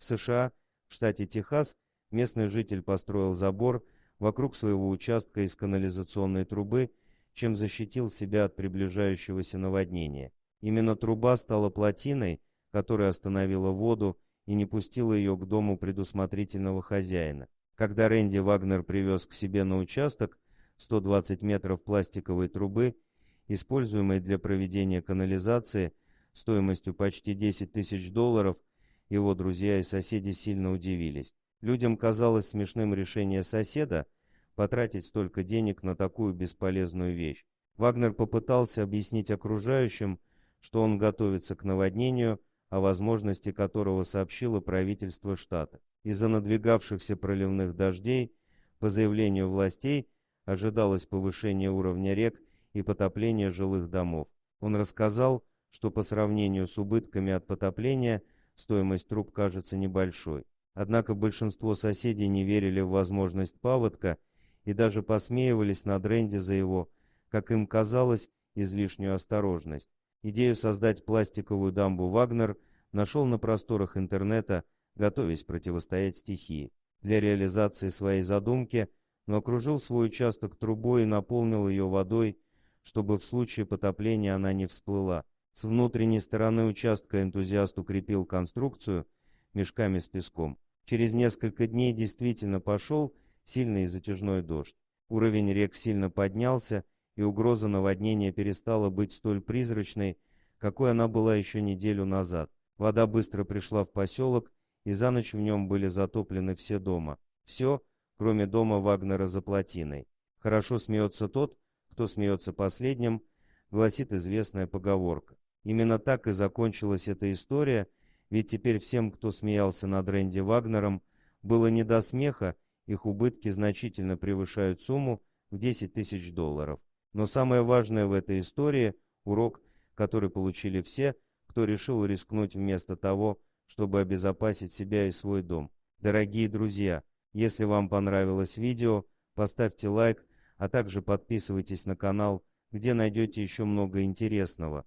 США, в штате Техас, местный житель построил забор вокруг своего участка из канализационной трубы, чем защитил себя от приближающегося наводнения. Именно труба стала плотиной, которая остановила воду и не пустила ее к дому предусмотрительного хозяина. Когда Рэнди Вагнер привез к себе на участок 120 метров пластиковой трубы, используемой для проведения канализации, стоимостью почти $10 000, его друзья и соседи сильно удивились. Людям казалось смешным решение соседа потратить столько денег на такую бесполезную вещь. Вагнер попытался объяснить окружающим, что он готовится к наводнению, о возможности которого сообщило правительство штата. Из-за надвигавшихся проливных дождей, по заявлению властей, ожидалось повышение уровня рек и потопление жилых домов. Он рассказал, что по сравнению с убытками от потопления стоимость труб кажется небольшой. Однако большинство соседей не верили в возможность паводка и даже посмеивались над Рэнди за его, как им казалось, излишнюю осторожность. Идею создать пластиковую дамбу Вагнер нашел на просторах интернета, готовясь противостоять стихии. Для реализации своей задумки он окружил свой участок трубой и наполнил ее водой, чтобы в случае потопления она не всплыла. С внутренней стороны участка энтузиаст укрепил конструкцию мешками с песком. Через несколько дней действительно пошел сильный и затяжной дождь. Уровень рек сильно поднялся, и угроза наводнения перестала быть столь призрачной, какой она была еще неделю назад. Вода быстро пришла в поселок, и за ночь в нем были затоплены все дома. Все, кроме дома Вагнера за плотиной. «Хорошо смеется тот, кто смеется последним», гласит известная поговорка. Именно так и закончилась эта история, ведь теперь всем, кто смеялся над Рэнди Вагнером, было не до смеха, их убытки значительно превышают сумму в $10 000. Но самое важное в этой истории – урок, который получили все, кто решил рискнуть вместо того, чтобы обезопасить себя и свой дом. Дорогие друзья, если вам понравилось видео, поставьте лайк, а также подписывайтесь на канал, где найдете еще много интересного.